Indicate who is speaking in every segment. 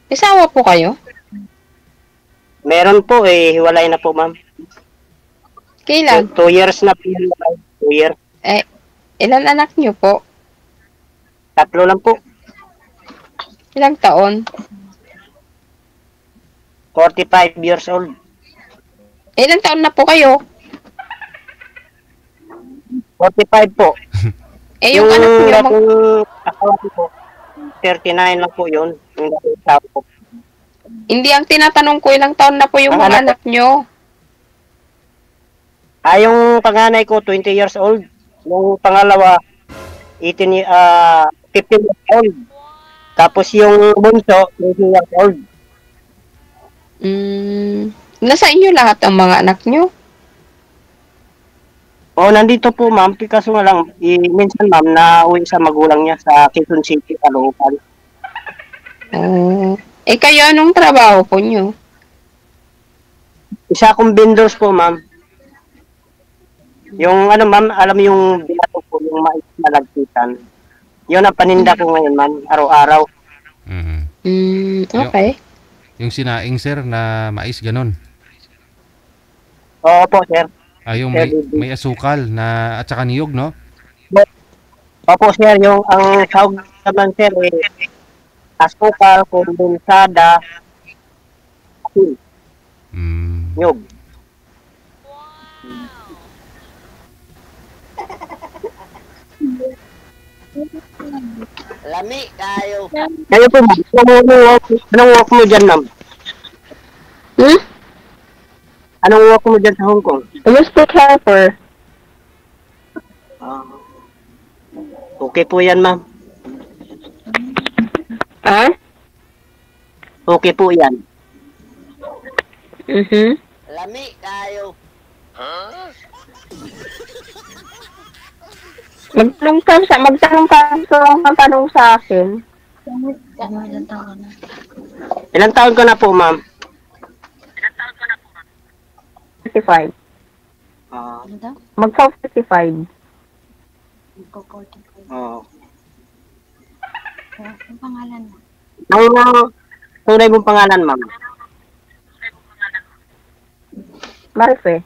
Speaker 1: Isawa po kayo?
Speaker 2: Meron po hiwalay na po ma'am.
Speaker 1: Kailan?
Speaker 2: 2 years na po yun. 2 years.
Speaker 1: Eh, ilan anak niyo po?
Speaker 2: 3 lang po.
Speaker 1: Ilang taon?
Speaker 2: 45 years old.
Speaker 1: Ilang taon na po kayo?
Speaker 2: 45 po.
Speaker 1: Eh, yung anak niyo,
Speaker 2: dating asawa ko po, 39 lang po yun. Yung dating asawa ko.
Speaker 1: hindi ang tinatanong ko, ilang taon na po yung
Speaker 2: Ang
Speaker 1: mga
Speaker 2: anak
Speaker 1: anak niyo?
Speaker 2: Yung panganay ko, 20 years old. Yung pangalawa, 15 years old. Tapos yung bunso, 20 years old.
Speaker 1: Nasa inyo lahat ang mga anak niyo?
Speaker 2: Nandito po ma'am, kaso nga lang, minsan ma'am, nauwi sa magulang niya sa Quezon City, Caloocan.
Speaker 1: Eh, kayo anong trabaho po niyo?
Speaker 2: Isa akong vendors po ma'am. Yung ma'am, alam yung binato po, yung mais na lagkitan. Yun ang paninda ko ngayon ma'am, araw-araw.
Speaker 1: Okay.
Speaker 3: Yung sinaing, sir, na mais, ganon.
Speaker 2: Oo po sir.
Speaker 3: Yung may asukal na at saka niyog, no?
Speaker 2: Opo sir, yung ang sahog naman sir, asukal, kondensada, niyog. Lami kayo. Kayo po ma'am, anong work mo dyan ma'am? Anong work mo dyan sa Hong Kong?
Speaker 1: Domestic helper.
Speaker 2: Okay po yan ma'am. Okay po yan. Lami kayo.
Speaker 1: Magtanong ka sa akin.
Speaker 2: Ilang taon ka na po ma'am?
Speaker 1: 55. Magsa-55.
Speaker 2: Oo.
Speaker 4: Ang pangalan mo?
Speaker 2: Ang tunay mong pangalan ma'am?
Speaker 1: Marife.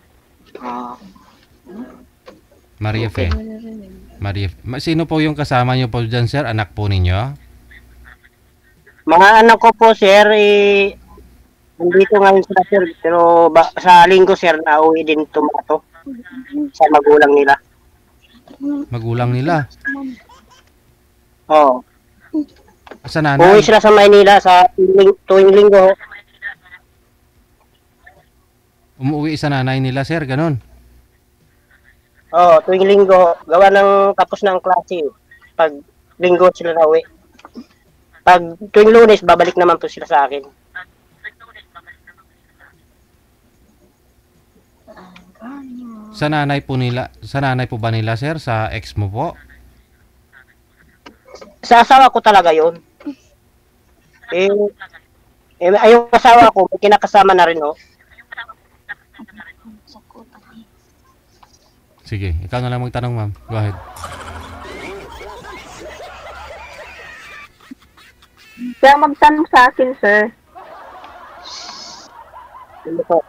Speaker 3: Maria Fe. Sino po yung kasama niyo po dyan, sir? Anak po ninyo?
Speaker 2: Mga anak ko po sir, nandito ngayon sila sir, pero sa linggo sir, nauwi din tumato sa magulang nila.
Speaker 3: Magulang nila?
Speaker 2: Oo.
Speaker 3: Sa nanay?
Speaker 2: Uwi sila sa Maynila sa tuwing linggo.
Speaker 3: Umuwi sa nanay nila, sir, ganon?
Speaker 2: Oo, tuwing linggo, gawa ng tapos ng klase. Pag linggo sila nauwi. Pag tuwing Lunes, babalik naman po sila sa akin.
Speaker 3: Sa nanay po ba nila, sir? Sa ex mo po?
Speaker 2: Sa asawa ko talaga yun. Yung asawa ko, may kinakasama na rin, oh.
Speaker 3: Sige, ikaw na lang magtanong, ma'am. Go ahead.
Speaker 1: Kaya magtanong sa akin, sir.
Speaker 2: Hindi po.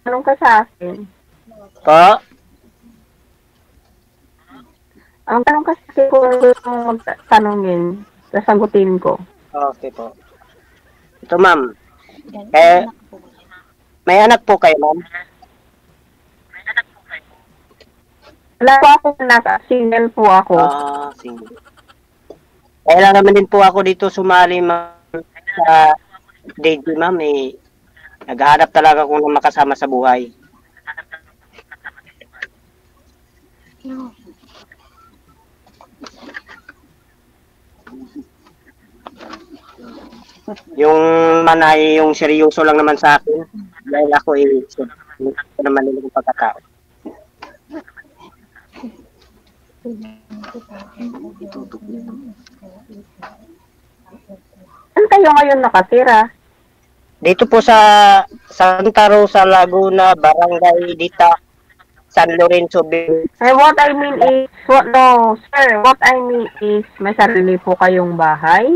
Speaker 1: Tanong ka sa akin.
Speaker 2: Po?
Speaker 1: Ang tanong kasi kung gusto mong magtanongin, sasagutin ko.
Speaker 2: Okay po. Ito, ma'am. May anak po kayo, ma'am?
Speaker 1: Wala po ako anak, single po ako.
Speaker 2: Single. Kailan naman din po ako dito sumali, ma'am, sa DG, ma'am. Naghahanap talaga kung makasama sa buhay. Yung manay, yung seryoso lang naman sa akin. Dahil ako hindi ko naman nila yung pagkatao.
Speaker 1: Saan kayo ngayon nakatira?
Speaker 2: Dito po sa Santa Rosa, Laguna, Barangay Dita, San Lorenzo.
Speaker 1: What I mean is, what I mean is, may sarili po kayong bahay?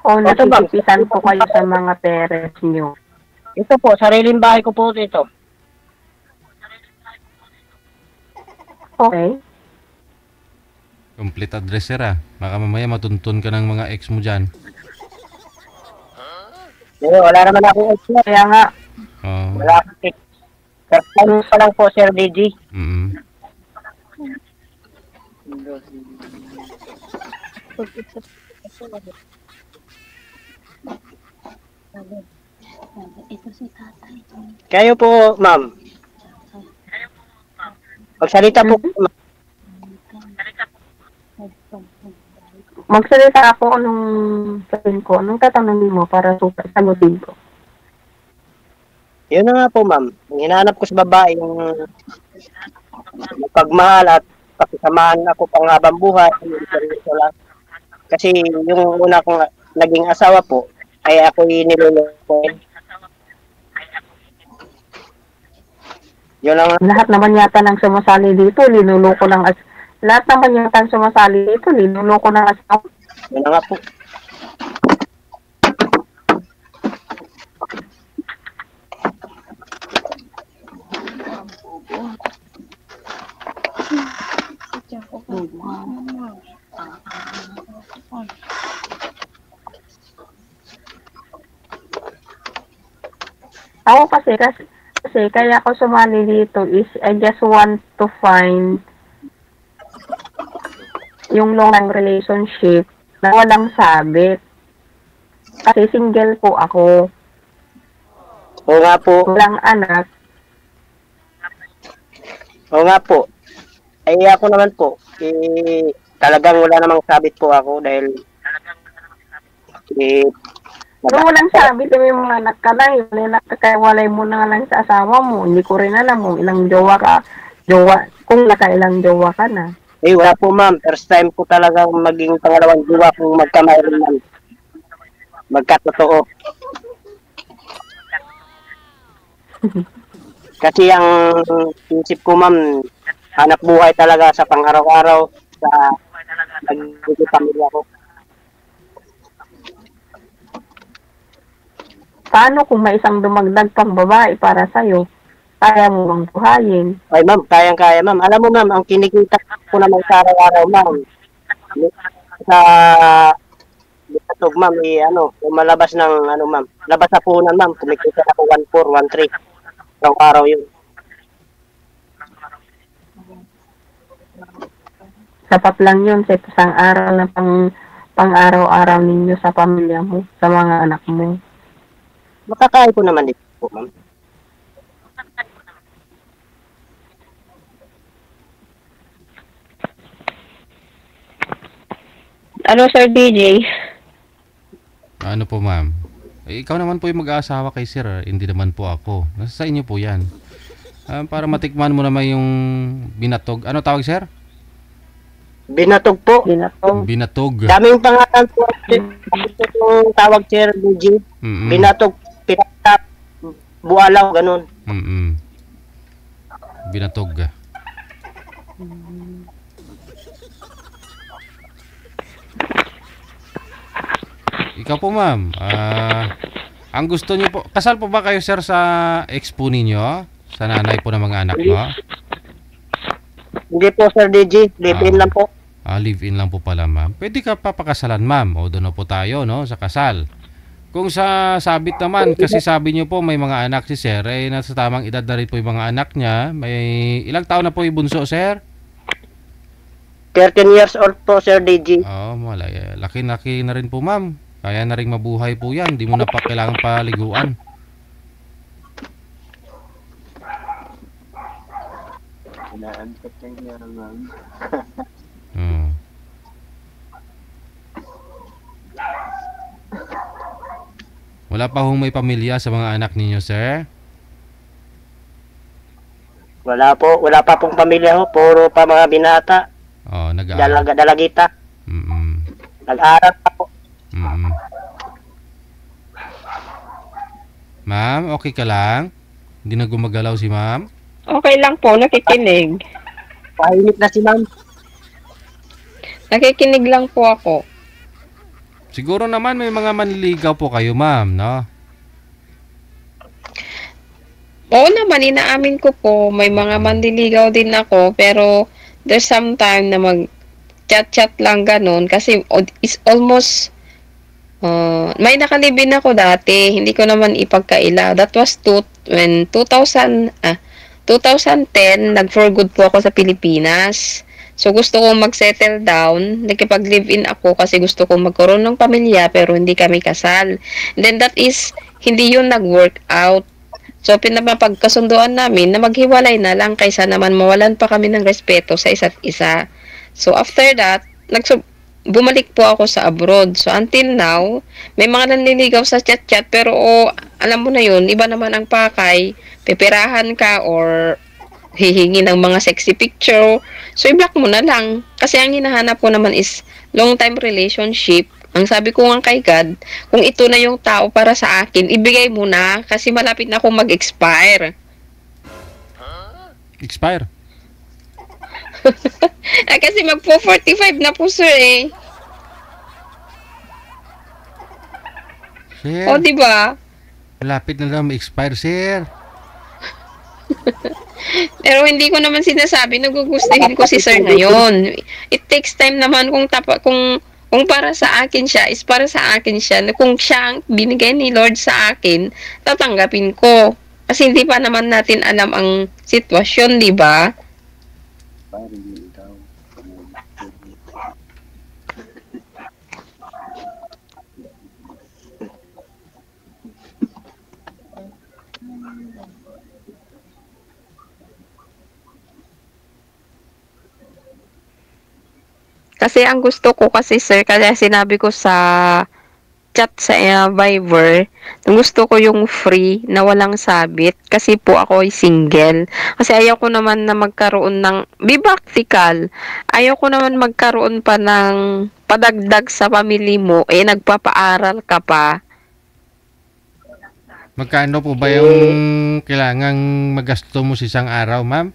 Speaker 1: O
Speaker 2: Ito, ma'am.
Speaker 1: nakikitisan po kayo sa mga parents nyo?
Speaker 2: Ito po, sariling bahay ko po ito.
Speaker 1: Okay.
Speaker 3: Complete address, sir, ah. Baka mamaya matuntun ka ng mga ex mo dyan.
Speaker 2: Wala naman akong ex na.
Speaker 1: Kaya nga,
Speaker 3: Oh.
Speaker 2: Wala akong ex. First time pa lang po, Sir DJ.
Speaker 3: Mm.
Speaker 4: Ito si tatay.
Speaker 2: Kayo po, ma'am. Magsalita po, ma'am.
Speaker 1: magsalita ako nung sabihin ko, anong tatanungin mo para sagutin ko?
Speaker 2: Yun na nga po, ma'am. Ang hinahanap ko sa babae, yung pagmahal at pakisamahan ako panghabang buhay. Kasi yung una kong naging asawa po, ay ako'y niloloko. Yun lang.
Speaker 1: Lahat naman yata ng sumasali dito, linuloko ng lahat naman yata ng sumasali dito, linuloko ng asawa.
Speaker 2: Yun na nga po.
Speaker 1: Ako kasi kaya ako sumali dito is I just want to find yung long relationship na walang sabit. Kasi single po ako,
Speaker 2: Oo nga po.
Speaker 1: walang anak.
Speaker 2: Oo nga po. Ay ako naman po, talagang wala namang sabit po ako dahil
Speaker 1: Kung walang sabit, may mga anak ka na, yung nakakaiwalay mo na lang sa asawa mo. Hindi ko rin alam mo, ilang kung nakailang jowa ka na.
Speaker 2: wala po ma'am. First time po talagang maging pangalawang jowa kung magkamayroon man. Magkatotoo. Kasi ang isip ko ma'am, hanap buhay talaga sa pang-araw-araw sa pagiging pamilya ko.
Speaker 1: Paano kung may isang dumagdag pang babae para sa'yo? Kaya mo bang buhayin?
Speaker 2: Ay ma'am, kayang-kaya ma'am. Alam mo ma'am, ang kinikita ko naman sa araw-araw ma'am, sa Bitog ma'am, malabas ng ma'am, labas sa punan ma'am, kumikita ako 1,400, 1,300 araw-araw yun.
Speaker 1: Sapat lang yun sa isang araw na pang-araw-araw ninyo sa pamilya mo, sa mga anak mo.
Speaker 2: Makakaya ko naman dito po ma'am.
Speaker 1: Ano, Sir DJ?
Speaker 3: Ano po, ma'am? Ikaw naman po yung mag-aasawa kay sir, hindi naman po ako. Nasa sa inyo po yan. Para matikman mo naman yung binatog. Ano tawag, sir?
Speaker 2: Binatog po.
Speaker 3: Binatog.
Speaker 2: Daming pangalan po. Ito yung tawag Sir DJ.
Speaker 3: Mm-mm.
Speaker 2: Binatog, pinatap, bualaw, ganun.
Speaker 3: Mm-mm. Binatog. Ikaw po, ma'am. Ang gusto niyo po, kasal po ba kayo, sir, sa ex po ninyo? Sa nanay po ng mga anak mo?
Speaker 2: Hindi po Sir DJ, live-in lang po.
Speaker 3: Live-in lang po pala, ma'am. Pwede ka papakasalan, ma'am. O doon na po tayo, no, sa kasal. Kung sa sabit naman, kasi sabi niyo po may mga anak si sir, nasa tamang edad na rin po yung mga anak niya. May ilang taon na po yung bunso, sir?
Speaker 2: 13 years old po Sir DJ.
Speaker 3: Malaya. Laki-laki na rin po, ma'am. Kaya na rin mabuhay po yan. Hindi mo na pa kailangan paliguan.
Speaker 2: Inaantot lang niya ma'am.
Speaker 3: Wala pa hong may pamilya sa mga anak ninyo, sir?
Speaker 2: Wala pa pong pamilya ho, puro pa mga binata.
Speaker 3: Nag-aaral.
Speaker 2: Dalagita. Nag-aaral pa po.
Speaker 3: Ma'am, okay ka lang? Hindi na gumagalaw si ma'am?
Speaker 1: Okay lang po, nakikinig.
Speaker 2: Tahimik na si ma'am.
Speaker 1: Nakikinig lang po ako.
Speaker 3: Siguro naman may mga manliligaw po kayo, ma'am, no?
Speaker 1: Oo naman, inaamin ko po, may mga manliligaw din ako, pero there's some time na mag-chat-chat lang ganun, kasi it's almost, may nakalibin ako dati, hindi ko naman ipagkaila. That was 2010, 2010, nag-for good po ako sa Pilipinas. So, gusto kong mag-settle down. Nakipag-live-in ako kasi gusto kong magkaroon ng pamilya pero hindi kami kasal. And then that is, hindi yun nag-work out. So, pinapagkasunduan namin na maghiwalay na lang kaysa naman mawalan pa kami ng respeto sa isa't isa. So, after that, bumalik po ako sa abroad. So, until now, may mga nanliligaw sa chat-chat pero alam mo na yun, iba naman ang pakay, pipirahan ka or hihingi ng mga sexy picture. So, i-block mo na lang. Kasi ang hinahanap ko naman is long-time relationship. Ang sabi ko nga kay God, kung ito na yung tao para sa akin, ibigay mo na kasi malapit na akong mag-expire.
Speaker 3: Expire.
Speaker 1: Kasi magpo-45 na po, sir, eh.
Speaker 3: Sir,
Speaker 1: O, di ba?
Speaker 3: malapit na lang ma-expire, sir.
Speaker 1: Pero hindi ko naman sinasabi na gugustuhin ko si sir ngayon. It takes time naman kung para sa akin siya, is para sa akin siya. Kung siya ang binigay ni Lord sa akin, tatanggapin ko. Kasi hindi pa naman natin alam ang sitwasyon, di ba? Kasi ang gusto ko kasi sir, kaya sinabi ko sa chat sa Viber, gusto ko yung free na walang sabit kasi po ako ay single. Kasi ayaw ko naman na magkaroon ng, be practical, ayaw ko naman magkaroon pa ng padagdag sa family mo, nagpapaaral ka pa.
Speaker 3: Magkano po ba yung kailangang magasto mo sa isang araw, ma'am?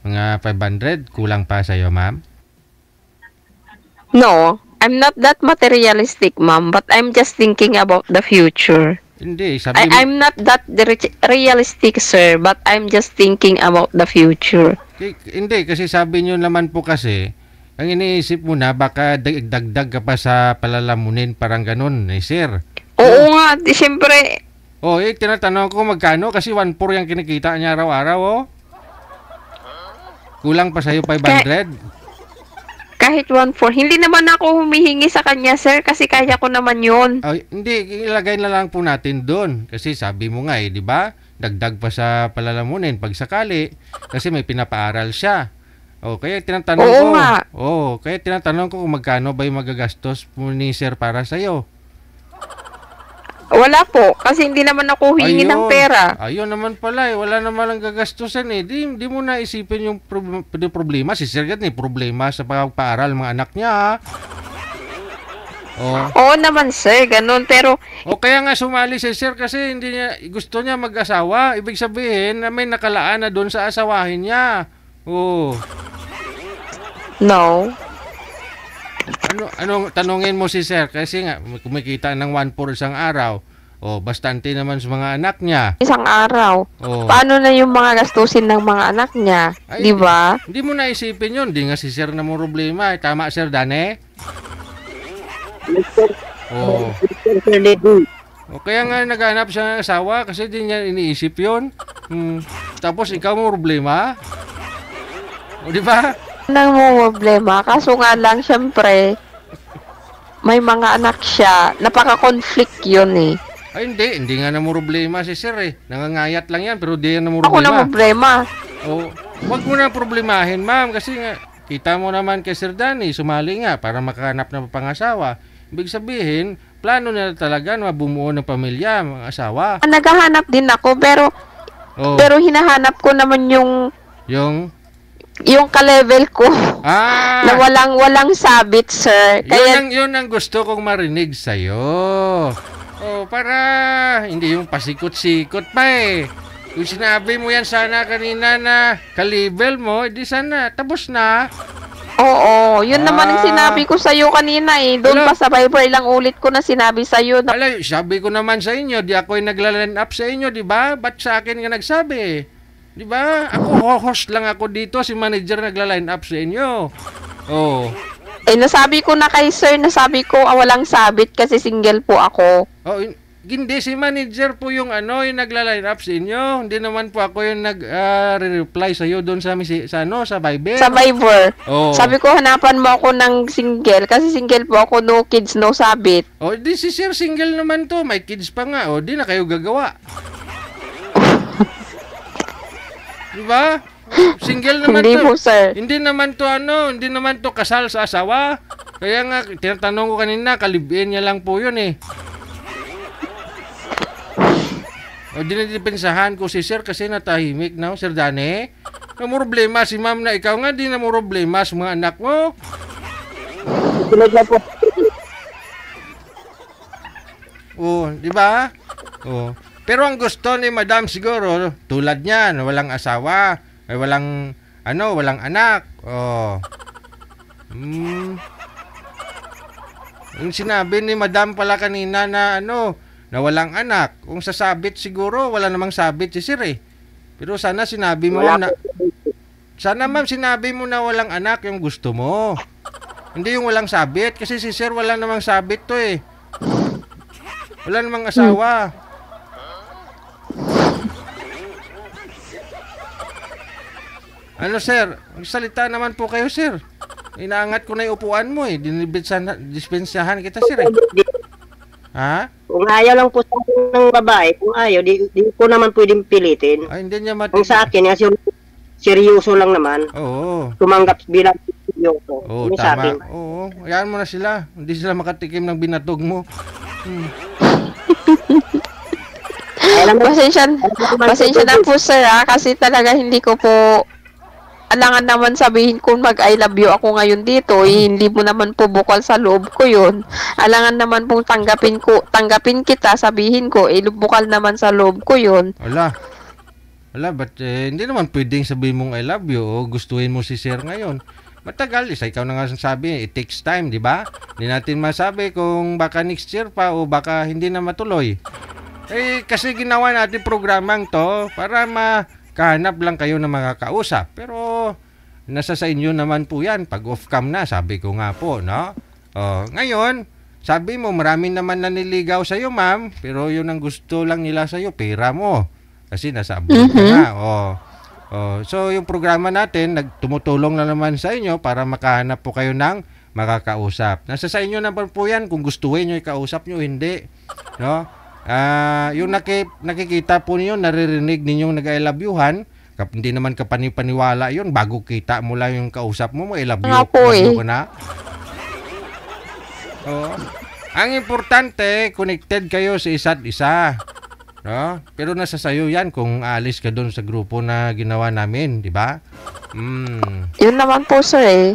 Speaker 3: Mga 500? Kulang pa sa'yo, ma'am?
Speaker 1: No, I'm not that materialistic, ma'am, but I'm just thinking about the future.
Speaker 3: Hindi, sabi mo...
Speaker 1: I'm not that realistic, sir, but I'm just thinking about the future.
Speaker 3: Hindi, kasi sabi nyo naman po kasi, ang iniisip mo na, baka dagdag ka pa sa palalamunin, parang ganun, sir.
Speaker 1: Oo nga, siyempre,
Speaker 3: tinatanong ko magkano, kasi 1.4 yung kinikita niya araw-araw, Kulang pa sa'yo 500?
Speaker 1: kahit 1.4, hindi naman ako humihingi sa kanya, sir, kasi kaya ko naman yun.
Speaker 3: Hindi, ilagay na lang po natin doon. Kasi sabi mo nga di ba? Dagdag pa sa palalamunin pag sakali. Kasi may pinapaaral siya. Kaya tinatanong ko.
Speaker 1: Nga.
Speaker 3: Kaya tinatanong ko kung magkano ba yung magagastos mo ni sir para sa'yo.
Speaker 1: Wala po, kasi hindi naman ako humingi ng pera.
Speaker 3: Ayun naman pala, wala naman ang gagastusan Di mo na isipin yung problema. Si Sir Gad, problema sa pagpapaaral ng mga anak niya.
Speaker 1: Oo naman, sir, ganun. Pero,
Speaker 3: kaya nga sumali si Sir kasi gusto niya mag-asawa. Ibig sabihin na may nakalaan na doon sa asawahin niya.
Speaker 1: no.
Speaker 3: Anong tanungin mo si Sir? Kasi nga, kumikita ng 1.4 isang araw. Bastante naman sa mga anak niya.
Speaker 1: Isang araw. Paano na yung mga gastusin ng mga anak niya? Di ba?
Speaker 3: Hindi mo naisipin yun. Di nga si Sir na mo problema. Tama, Sir Dane? Kaya nga naghanap siya ng asawa kasi di niya iniisip yun. Tapos ikaw mo problema? Di ba?
Speaker 1: Nang problema, kaso nga lang, syempre, may mga anak siya, napaka-conflict yun
Speaker 3: hindi nga na mo problema si Sir Nangangayat lang yan, pero di yan na mo
Speaker 1: Ako na
Speaker 3: problema. Wag mo na problemahin, ma'am, kasi nga, kita mo naman kay Sir Danny, sumali nga para makahanap ng pangasawa. Ibig sabihin, plano na talaga na bumuo ng pamilya, mga asawa.
Speaker 1: Naghahanap din ako, pero hinahanap ko naman yung ka-level ko na walang sabit, sir.
Speaker 3: Yun ang gusto kong marinig sa'yo. Para hindi yung pasikot-sikot pa Kung sinabi mo yan sana kanina na ka-level mo, di sana, tapos na.
Speaker 1: Oo, yun naman ang
Speaker 3: Ah.
Speaker 1: sinabi ko sa'yo kanina eh. Doon
Speaker 3: Wala.
Speaker 1: pa sa Viber, ilang ulit ko na sinabi sa'yo na
Speaker 3: Alay, sabi ko naman sa inyo, di ako yung nagla-line up sa inyo, di ba? Ba't sa akin ka nagsabi? Di ba? Ako, host lang ako dito, si manager nagla-line up sa inyo. Oh.
Speaker 1: nasabi ko na kay sir, nasabi ko walang sabit kasi single po ako.
Speaker 3: Oh, hindi si manager po yung yung nagla-line up sa inyo. Hindi naman po ako yung nag-reply sa iyo doon sa sa Viber.
Speaker 1: Sa Viber.
Speaker 3: Oh.
Speaker 1: Sabi ko, hanapan mo ako ng single kasi single po ako, no kids, no sabit.
Speaker 3: Oh, di si Sir single naman to, may kids pa nga. Oh, di na kayo gagawa. Di ba? Single naman
Speaker 1: Hindi
Speaker 3: to.
Speaker 1: po, sir.
Speaker 3: Hindi naman to kasal sa asawa. Kaya nga tinatanong ko kanina, kalibin niya lang po 'yun eh. O dinidepensahan ko si Sir kasi natahimik na, Sir Dane. May problema si Ma'am na ikaw nga di na mo problema sa mga anak mo.
Speaker 2: Sunod na po.
Speaker 3: Oh, di ba? Oh. Pero ang gusto ni Madam siguro tulad niyan, walang asawa, ay walang anak. Oh. Yung sinabi ni Madam pala kanina na na walang anak. Kung sasabit siguro, wala namang sabit si Sir eh. Pero sana sinabi mo
Speaker 2: Wala
Speaker 3: na
Speaker 2: po.
Speaker 3: sana ma'am sinabi mo na walang anak yung gusto mo. Hindi yung walang sabit kasi si Sir wala namang sabit to eh. Wala namang asawa. Ano Sir? Salita naman po kayo Sir. Inaangat ko na yung upuan mo eh. Dispensahan kita Sir eh. Ha?
Speaker 2: Kung ayaw lang po sa akin ng babae, kung ayaw, di ko naman pwedeng pilitin.
Speaker 3: Ay, hindi niya
Speaker 2: Kung sa akin, kasi seryoso lang naman,
Speaker 3: Oo.
Speaker 2: tumanggap bilang seryoso.
Speaker 3: Oo,
Speaker 2: Yung sa
Speaker 3: tama.
Speaker 2: akin,
Speaker 3: Oo, hayaan mo na sila. Hindi sila makatikim ng binatog mo.
Speaker 2: alam mo,
Speaker 1: Pasensya na po sir kasi talaga hindi ko po alangan naman sabihin kung mag-I love you ako ngayon dito, hindi mo naman po bukal sa loob ko yun. Alangan naman pong tanggapin kita, sabihin ko, bukal naman sa loob ko yun.
Speaker 3: Wala, but hindi naman pwedeng sabihin mong I love you o gustuhin mo si Sir ngayon. Matagal, ikaw na nga sabi, it takes time, di ba? Hindi natin masabi kung baka next year pa o baka hindi na matuloy. Kasi ginawa natin programang to para makahanap lang kayo ng mga kausap. Pero nasa sa inyo naman po yan. Pag off-cam na, sabi ko nga po, no? Ngayon, sabi mo, marami naman naniligaw sa'yo, ma'am. Pero yun ang gusto lang nila sa'yo, pera mo. Kasi nasa abroad ka nga. So, yung programa natin, tumutulong na naman sa inyo para makahanap po kayo ng makakausap. Nasa sa inyo naman po yan kung gustuhin nyo ikausap nyo, hindi. No? Yung nakikita po niyo, naririnig ninyong nag-I love you-han, hindi naman kapani-paniwala yun, bago kita mo lang yung kausap mo, I love you,
Speaker 1: Nga po
Speaker 3: love you
Speaker 1: eh.
Speaker 3: ka na. Ang importante, connected kayo sa isa't isa. No? Pero nasa sayo yan kung aalis ka doon sa grupo na ginawa namin, di ba?
Speaker 1: Yun naman po sir eh.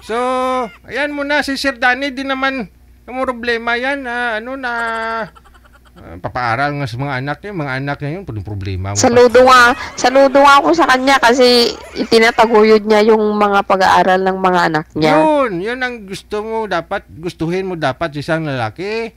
Speaker 3: So, ayan mo na si Sir Danny, di naman problema yan papaaral nga sa mga anak niya yun, problema mo.
Speaker 1: Saludo nga ako sa kanya kasi itinataguyod niya yung mga pag-aaral ng mga anak niya.
Speaker 3: Yun ang gustuhin mo dapat sa isang lalaki.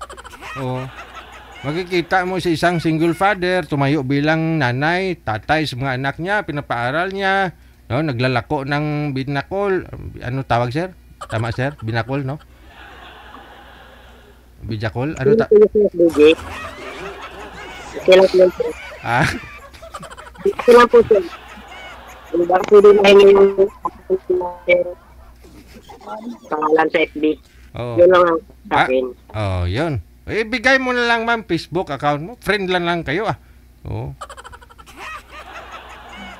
Speaker 3: Makikita mo sa isang single father, tumayo bilang nanay, tatay sa mga anak niya, pinapaaral niya, no, naglalako ng binakol. Ano tawag sir? Tama sir? Binakol, no? Bijakol? Ano
Speaker 2: DJ. Kailan po yun, sir? Kailan po, sir? Baka pwede na yung pangalan sa FB. Yun lang ang sa akin.
Speaker 3: Yun. Bigay mo na lang ma'am Facebook account mo. Friend lang kayo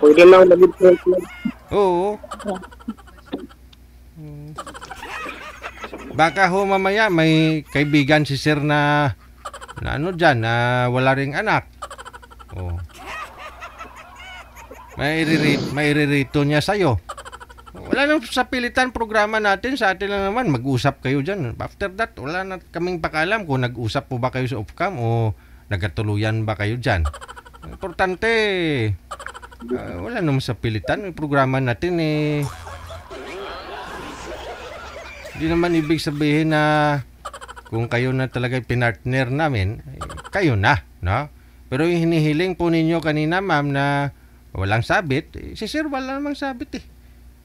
Speaker 2: Pwede na naging friend mo.
Speaker 3: Oo. Baka mamaya may kaibigan si sir na dyan, na wala ring anak. May iririto niya sa'yo. Wala nang sa pilitan programa natin, sa atin lang naman, mag-usap kayo dyan. After that, wala na kaming pakalam kung nag-usap po ba kayo sa off-cam o nagkatuluyan ba kayo dyan. Importante. Wala naman sa pilitan. Yung programa natin hindi naman ibig sabihin na kung kayo na talaga pinartner namin, kayo na, no? Pero yung hinihiling po ninyo kanina, ma'am, na walang sabit, si sir wala namang sabit eh.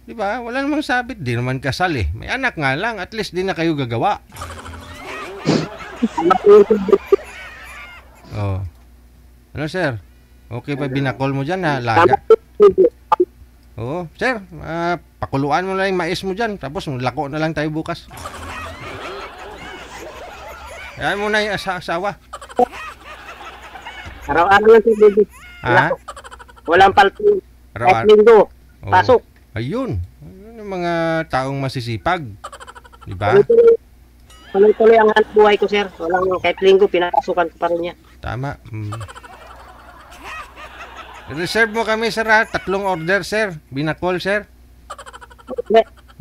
Speaker 3: Di ba? Wala namang sabit, di naman kasal eh. May anak nga lang, at least di na kayo gagawa. Oh. Ano sir? Okay ba binakol mo dyan na laga? Oo, sir, pakuluan mo lang yung mais mo dyan, tapos lako na lang tayo bukas. Ayan mo na yung asawa.
Speaker 2: Araw-araw lang si baby.
Speaker 3: Ha?
Speaker 2: Walang palping.
Speaker 3: Araw-araw.
Speaker 2: Kahit linggo.
Speaker 3: Oo.
Speaker 2: Pasok.
Speaker 3: Ayun. Ayun yung mga taong masisipag. Di ba?
Speaker 2: Tuloy-tuloy ang hanap buhay ko, sir. Walang kahit linggo, pinapasukan ko pa rin niya.
Speaker 3: Tama. Reserve mo kami, sir, ha? 3 order, sir. Binakol, sir.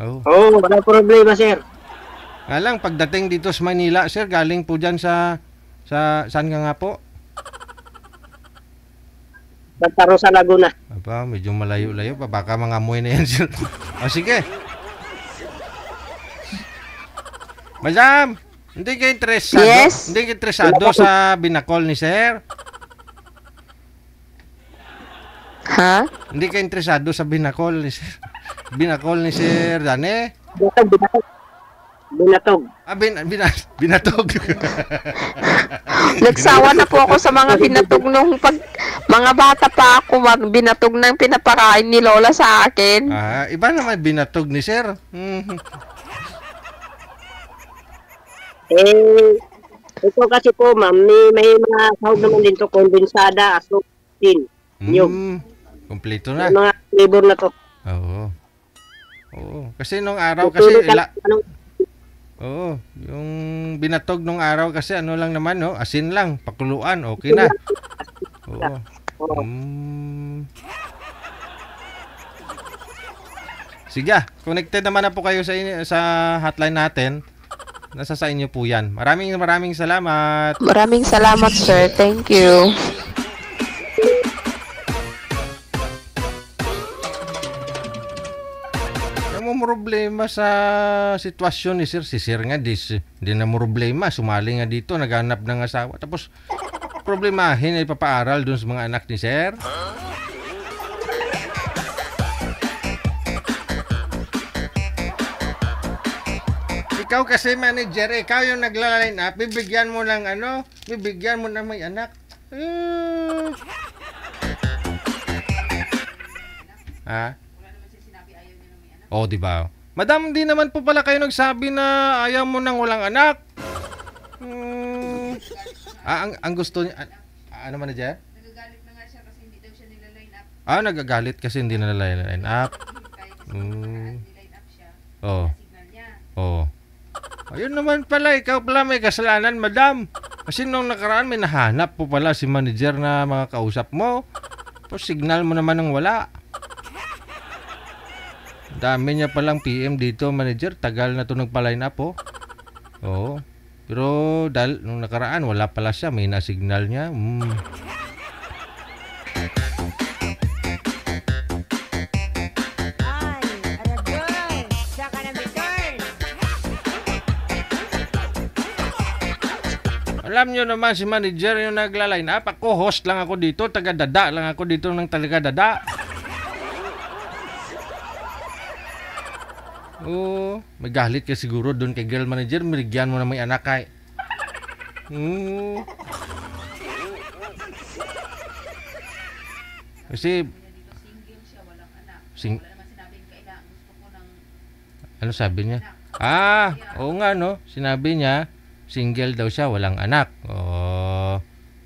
Speaker 3: Oh.
Speaker 2: Oo, walang problema, sir.
Speaker 3: Nga lang, pagdating dito sa Manila, sir, galing po dyan sa saan ka nga po?
Speaker 2: Nagtaro sa Laguna.
Speaker 3: Aba, medyo malayo-layo pa. Baka mga amoy na yan, sir. O, sige. Madam, hindi kayo interesado?
Speaker 1: Yes?
Speaker 3: Hindi kayo interesado sa binakol ni sir?
Speaker 1: Ha?
Speaker 3: Hindi kayo interesado sa binakol ni sir? Binakol ni sir Dane?
Speaker 2: Binatog.
Speaker 3: Binatog.
Speaker 1: Nagsawa na po ako sa mga binatog nung mga bata pa ako binatog ng pinapakain ni Lola sa akin.
Speaker 3: Iba naman binatog ni sir.
Speaker 2: Ito kasi po, ma'am, may mga sahog naman din to, kondensada, asuktin, nyug.
Speaker 3: Kompleto na.
Speaker 2: Yung mga flavor na to.
Speaker 3: Oo. Kasi nung araw kasi yung binatog nung araw kasi ano lang naman, no? Asin lang, pakuluan, okay na. Oo. Sige, connected naman na po kayo sa hotline natin. Nasa sa inyo po yan. Maraming salamat.
Speaker 1: Maraming salamat, sir. Thank you.
Speaker 3: Ang problema sa sitwasyon ni sir, si sir nga di na problema, sumali nga dito, naghanap ng asawa. Tapos problemahin ay papaaral dun sa mga anak ni sir. Ikaw kasi manager, ikaw yung nagla-line up, bibigyan mo ng bibigyan mo ng may anak. Ha? Oh, di ba? Madam, hindi naman po pala kayo nagsabi na ayaw mo nang walang anak. Ang gusto niya, ano manager?
Speaker 4: Nagagalit na nga siya kasi hindi daw siya nila-line up.
Speaker 3: Nagagalit kasi hindi na line up.
Speaker 4: Nila-line up siya.
Speaker 3: Oh.
Speaker 4: Signal niya.
Speaker 3: Oh. Ayun naman pala, ikaw pala may kasalanan, madam. Kasi nung nakaraan may nahanap po pala si manager na mga kausap mo. Tapos signal mo naman ng wala. Dami niya palang PM dito, manager. Tagal na ito nagpa-line up, oh. Oo. Pero dahil nung nakaraan, wala pala siya. May na-signal niya. Alam nyo naman si manager yung nagla-line up. Ako, host lang ako dito. Taga-dada lang ako dito ng taga-dada. Oo, may galit ka siguro doon kay girl manager. Mirigyan mo na may anak kay. Kasi
Speaker 4: Single siya, walang anak.
Speaker 3: Sing
Speaker 4: Wala naman sinabing kailangan gusto ko ng
Speaker 3: ano sabi niya? Oo nga no. Sinabi niya single daw siya, walang anak. Oh.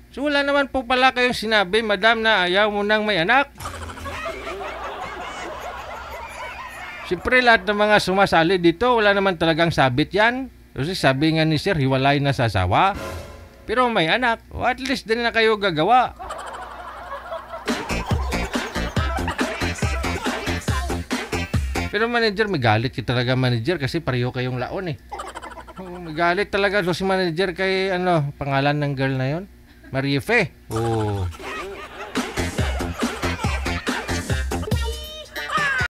Speaker 3: So wala naman po pala kayong sinabi, madam, na ayaw mo nang may anak. Siyempre lahat ng mga sumasali dito, wala naman talagang sabit yan. Kasi sabi nga ni sir, hiwalay na sa asawa. Pero may anak, at least din na kayo gagawa. Pero manager, may galit ka talaga manager kasi pareho kayong laon eh. May galit talaga so si manager kay pangalan ng girl na yon, Mariefe. Oh.